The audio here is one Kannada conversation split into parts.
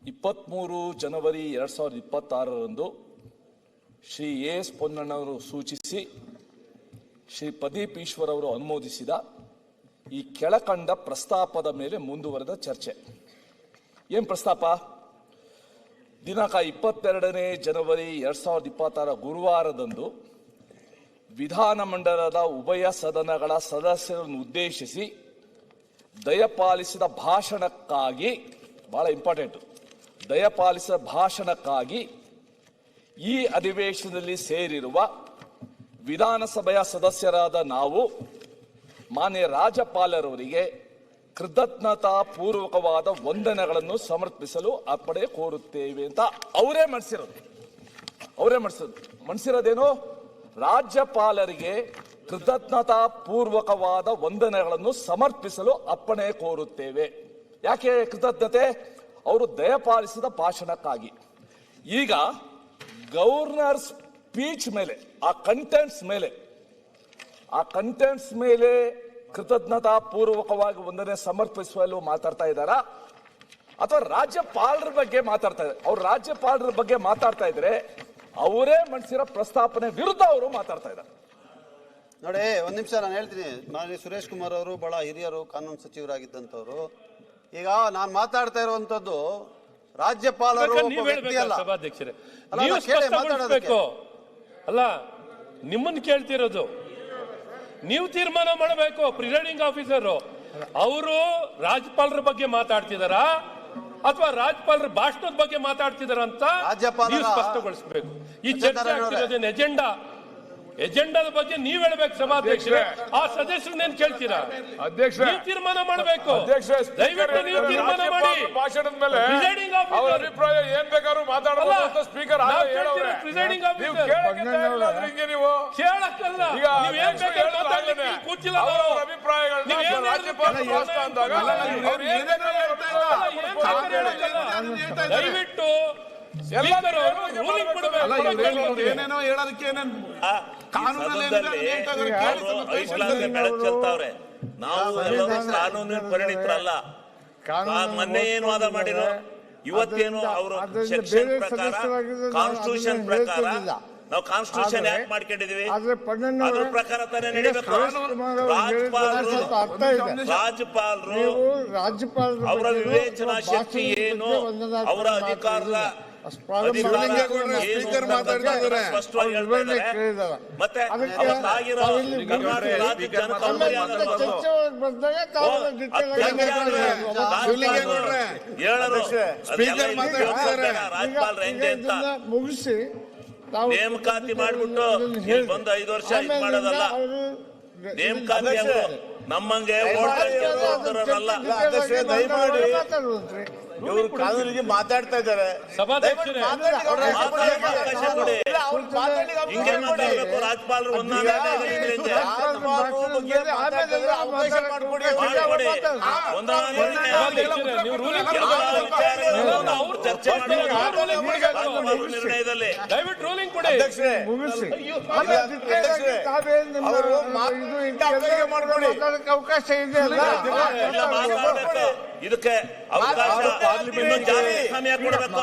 23 ಜನವರಿ 2026ರಂದು ಶ್ರೀ ಎಸ್ ಪೊನ್ನಣ್ಣವರು ಸೂಚಿಸಿ ಶ್ರೀ ಪ್ರದೀಪ್ ಈಶ್ವರ್ ಅವರು ಅನುಮೋದಿಸಿದ ಈ ಕೆಳಕಂಡ ಪ್ರಸ್ತಾಪದ ಮೇಲೆ ಮುಂದುವರೆದ ಚರ್ಚೆ. ಏನು ಪ್ರಸ್ತಾಪ? ದಿನಾಂಕ 22 ಜನವರಿ 2026 ಗುರುವಾರದಂದು ವಿಧಾನಮಂಡಲದ ಉಭಯ ಸದನಗಳ ಸದಸ್ಯರನ್ನು ಉದ್ದೇಶಿಸಿ ದಯಪಾಲಿಸಿದ ಭಾಷಣಕ್ಕಾಗಿ, ಬಹಳ ಇಂಪಾರ್ಟೆಂಟ್, ದಯಪಾಲಿಸಿದ ಭಾಷಣಕ್ಕಾಗಿ ಈ ಅಧಿವೇಶನದಲ್ಲಿ ಸೇರಿರುವ ವಿಧಾನಸಭೆಯ ಸದಸ್ಯರಾದ ನಾವು ಮಾನ್ಯ ರಾಜ್ಯಪಾಲರವರಿಗೆ ಕೃತಜ್ಞತಾ ಪೂರ್ವಕವಾದ ವಂದನೆಗಳನ್ನು ಸಮರ್ಪಿಸಲು ಅರ್ಪಣೆ ಕೋರುತ್ತೇವೆ ಅಂತ ಅವರೇ ಮನಸಿರೋದೇನು? ರಾಜ್ಯಪಾಲರಿಗೆ ಕೃತಜ್ಞತಾ ಪೂರ್ವಕವಾದ ವಂದನೆಗಳನ್ನು ಸಮರ್ಪಿಸಲು ಅರ್ಪಣೆ ಕೋರುತ್ತೇವೆ. ಯಾಕೆ ಕೃತಜ್ಞತೆ? ಅವರು ದಯಪಾಲಿಸಿದ ಭಾಷಣಕ್ಕಾಗಿ. ಈಗ ಗವರ್ನರ್ ಸ್ಪೀಚ್ ಮೇಲೆ, ಆ ಕಂಟೆಂಟ್ಸ್ ಮೇಲೆ ಕೃತಜ್ಞತಾ ಪೂರ್ವಕವಾಗಿ ವಂದನೆ ಸಮರ್ಪಿಸಲು ಮಾತಾಡ್ತಾ ಇದ್ದಾರಾ ಅಥವಾ ರಾಜ್ಯಪಾಲರ ಬಗ್ಗೆ ಮಾತಾಡ್ತಾ ಇದ್ದಾರೆ? ಅವ್ರು ರಾಜ್ಯಪಾಲರ ಬಗ್ಗೆ ಮಾತಾಡ್ತಾ ಇದ್ರೆ ಅವರೇ ಮಂಡಿಸಿರೋ ಪ್ರಸ್ತಾಪನೆ ವಿರುದ್ಧ ಅವರು ಮಾತಾಡ್ತಾ ಇದ್ದಾರೆ. ನೋಡಿ, ಒಂದ್ ನಿಮಿಷ ನಾನು ಹೇಳ್ತೀನಿ. ಮಾನ್ಯ ಸುರೇಶ್ ಕುಮಾರ್ ಅವರು ಬಹಳ ಹಿರಿಯರು, ಕಾನೂನು ಸಚಿವರಾಗಿದ್ದಂಥವ್ರು. ಈಗ ನಾನು ಮಾತಾಡ್ತಾ ಇರುವಂತದ್ದು ರಾಜ್ಯಪಾಲರು ಸಭಾಧ್ಯಕ್ಷರೇ, ಅಲ್ಲ, ನಿಮ್ಮನ್ನು ಕೇಳ್ತಿರೋದು. ನೀವು ತೀರ್ಮಾನ ಮಾಡಬೇಕು. ಪ್ರಿಸೈಡಿಂಗ್ ಆಫೀಸರ್ ಅವರು ರಾಜ್ಯಪಾಲರ ಬಗ್ಗೆ ಮಾತಾಡ್ತಿದಾರಾ ಅಥವಾ ರಾಜ್ಯಪಾಲರ ಭಾಷಣದ ಬಗ್ಗೆ ಮಾತಾಡ್ತಿದಾರ ಅಂತ ನೀವು ಸ್ಪಷ್ಟಗೊಳಿಸಬೇಕು. ಈ ಚರ್ಚೆ ಆಗ್ತಿರೋದೇನು ಎಜೆಂಡಾದ ಬಗ್ಗೆ ನೀವ್ ಹೇಳ್ಬೇಕು ಸಭಾಧ್ಯಕ್ಷರೇ. ಆ ಸದಸ್ಯರನ್ನೇನ್ ಕೇಳ್ತೀರಾ? ಅಧ್ಯಕ್ಷ ತೀರ್ಮಾನ ಮಾಡಬೇಕು. ದಯವಿಟ್ಟು ನೀವು ತೀರ್ಮಾನ ಮಾಡಿ. ಭಾಷಣದ ಮೇಲೆ ಅವರ ಅಭಿಪ್ರಾಯ ಏನ್ ಬೇಕಾದ್ರೂ ಮಾತಾಡಬಹುದು ಅಂತ ಸ್ಪೀಕರ್ ಪ್ರಿಸೈಡಿಂಗ್ ಆಫೀಸರ್ ನೀವು ಕೇಳಕ್ಕಲ್ಲ. ನೀವು ಏನ್ ಬೇಕಾದ್ರೂ ಮಾತಾಡ್ಲಿಕ್ಕೆ ಕೂತಿಲ್ಲ. ಅವರ ಅಭಿಪ್ರಾಯಗಳನ್ನ ರಾಜ್ಯಪಾಲರ ಭಾಷಣ ಅಂದಾಗ ದಯವಿಟ್ಟು ಏನೇನೋ ಹೇಳೋದಕ್ಕೆ ಚೆಲ್ತಾವ್ರೆ. ನಾವು ಕಾನೂನಿನ ಪರಿಣಿತರಲ್ಲ. ಮೊನ್ನೆ ಏನು ವಾದ ಮಾಡಿರೋ, ಇವತ್ತೇನು ಅವರು ಸೆಕ್ಷನ್ ಪ್ರಕಾರ, ಕಾನ್ಸ್ಟಿಟ್ಯೂಷನ್ ಪ್ರಕಾರ ನಾವು ಕಾನ್ಸ್ಟಿಟ್ಯೂಷನ್ ಯಾಕೆ ಮಾಡ್ಕೊಂಡಿದೀವಿ ಅದ್ರ ಪ್ರಕಾರ ತಾನೇ ನಡೀಬೇಕು. ರಾಜ್ಯಪಾಲರು ಅವರ ವಿವೇಚನಾ ಶಕ್ತಿ ಏನು, ಅವರ ಅಧಿಕಾರದ ಸ್ಪಷ್ಟವಾಗಿ ಹೇಳ್ತಾ ಇದ್ದಾರೆ. ಮತ್ತೆ ಅವತ್ತಾಗಿರೋ ಕರ್ನಾಟಕ ರಾಜ್ಯ ಜನತಾ ರಾಜ್ಯಪಾಲರು ಹೆಂಗೆ ಅಂತ ಮುಗಿಸಿ ನೇಮಕಾತಿ ಮಾಡ್ಬಿಟ್ಟು ಬಂದು 5 ವರ್ಷ ಇದು ಮಾಡೋದಲ್ಲ. ನೇಮಕಾತಿ ನಮ್ಮಂಗೆ ಓಡ್ತಾರಲ್ಲ. ಇವರು ಕಾನೂನಿಗೆ ಮಾತಾಡ್ತಾ ಇದ್ದಾರೆ. ಹಿಂಗೆ ಮಾತಾಡ್ಬೇಕು ರಾಜ್ಯಪಾಲರು. ಚರ್ಚೆ ನಿರ್ಣಯದಲ್ಲಿ ದಯವಿಟ್ಟು ರೂಲಿಂಗ್ ಕೊಡಿ. ಅವಕಾಶ ಇದೆ. ಇದಕ್ಕೆ ಅವಕಾಶ ಸಮಯ ಕೊಡಬೇಕು.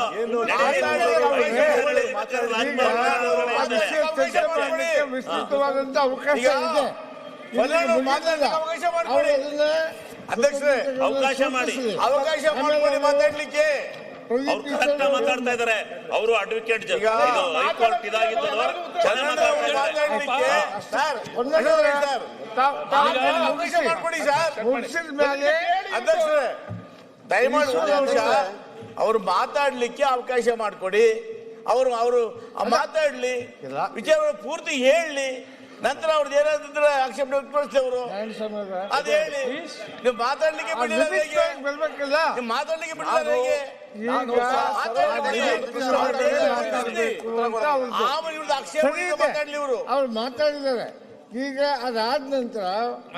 ವಿಸ್ತೃತವಾದಂತ ಅವಕಾಶ ಇದೆ. ಅಧ್ಯಕ್ಷರೇ, ಅವಕಾಶ ಮಾಡಿ ಮಾತಾಡ್ಲಿಕ್ಕೆ. ಅವ್ರು ಕರೆಕ್ಟ್ ಮಾತಾಡ್ತಾ ಇದಾರೆ. ಅವರು ಅಡ್ವೊಕೇಟ್ ಹೈಕೋರ್ಟ್ ಇದಾಗಿದ್ದು ಮುಗಿಸಿದ ಮೇಲೆ ಅಧ್ಯಕ್ಷರೇ ದಯಮಾಡಿ ಅವರು ಮಾತಾಡ್ಲಿಕ್ಕೆ ಅವಕಾಶ ಮಾಡಿಕೊಡಿ. ಅವರು ಮಾತಾಡ್ಲಿ, ವಿಚಾರ ಪೂರ್ತಿ ಹೇಳಿ, ನಂತರ ಅವ್ರದ್ದು ಏನಾದ್ರೆ ಆಕ್ಷೇಪ ವ್ಯಕ್ತಪಡಿಸಿ ಅವರು ಅದು ಹೇಳಿ. ನೀವು ಮಾತಾಡ್ಲಿಕ್ಕೆ ಬಿಡಲಿಲ್ಲ, ಮಾತಾಡ್ಲಿಕ್ಕೆ ಬಿಡಲಿಲ್ಲ. ಅವ್ರು ಮಾತಾಡಿದ್ದಾರೆ. ಈಗ ಅದಾದ ನಂತರ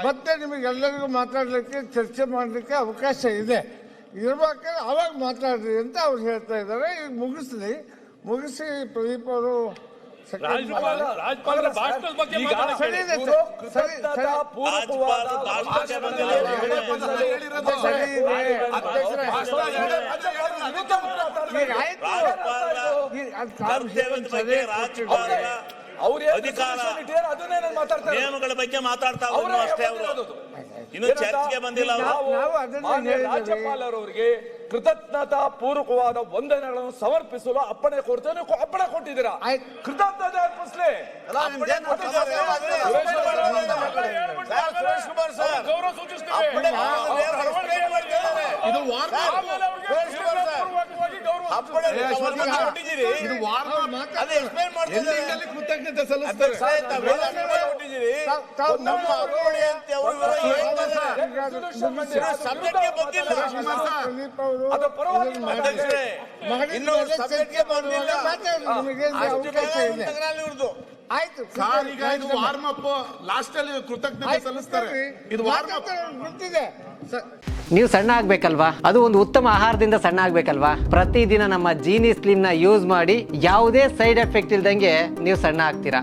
ಮತ್ತೆ ನಿಮಗೆಲ್ಲರಿಗೂ ಮಾತಾಡ್ಲಿಕ್ಕೆ, ಚರ್ಚೆ ಮಾಡ್ಲಿಕ್ಕೆ ಅವಕಾಶ ಇದೆ. ಇರ್ಬೇಕಾದ್ರೆ ಅವಾಗ ಮಾತಾಡ್ರಿ ಅಂತ ಅವ್ರು ಹೇಳ್ತಾ ಇದ್ದಾರೆ. ಈಗ ಮುಗಿಸಿ ಪ್ರದೀಪ್ ಅವರು ರಾಜ್ಯಪಾಲರ ಭಾಷಣದ ಬಗ್ಗೆ ಕರ್ತವ್ಯದ ಬಗ್ಗೆ ರಾಜ್ಯಪಾಲ ಅಧಿಕಾರ ನಿಯಮಗಳ ಬಗ್ಗೆ ಮಾತಾಡ್ತಾ ಅವರು ಅಷ್ಟೇ. ಅವರು ಇನ್ನು ಚರ್ಚೆಗೆ ಬಂದಿಲ್ಲ. ರಾಜ್ಯಪಾಲರವರಿಗೆ ಕೃತಜ್ಞತಾ ಪೂರ್ವಕವಾದ ವಂದನೆಗಳನ್ನು ಸಮರ್ಪಿಸಲು ಅಪ್ಪಣೆ ಕೊಡ್ತೇನೆ, ಅಪ್ಪಣೆ ಕೊಟ್ಟಿದ್ದೀರಾ, ಕೃತಜ್ಞತೆ ಅರ್ಪಿಸ್ಲಿ. ಸುರೇಶ್ ಕುಮಾರ್ ಸರ್ ಗೌರವ ಸೂಚಿಸ್ತೀವಿ. ಇದು ವಾರ್ ಕೃತಜ್ಞತೆ ಸಲ್ಲಿಸ್ತಾರೆ. ಆಯ್ತು ಸರ್, ಈಗ ಇದು ವಾರ್ಮ್ ಅಪ್, ಲಾಸ್ಟ್ ಅಲ್ಲಿ ಕೃತಜ್ಞತೆ ಸಲ್ಲಿಸ್ತಾರೆ. ಇದು ವಾರ್ಮ್ ಅಪ್ ಗೊತ್ತಿದೆ. ನೀವು ಸಣ್ಣ ಆಗ್ಬೇಕಲ್ವಾ? ಅದು ಒಂದು ಉತ್ತಮ ಆಹಾರದಿಂದ ಸಣ್ಣ ಆಗ್ಬೇಕಲ್ವಾ? ಪ್ರತಿದಿನ ನಮ್ಮ ಜೀನಿ ಸ್ಲಿಮ್ ನ ಯೂಸ್ ಮಾಡಿ ಯಾವುದೇ ಸೈಡ್ ಎಫೆಕ್ಟ್ ಇಲ್ದಂಗೆ ನೀವು ಸಣ್ಣ ಆಗ್ತೀರಾ.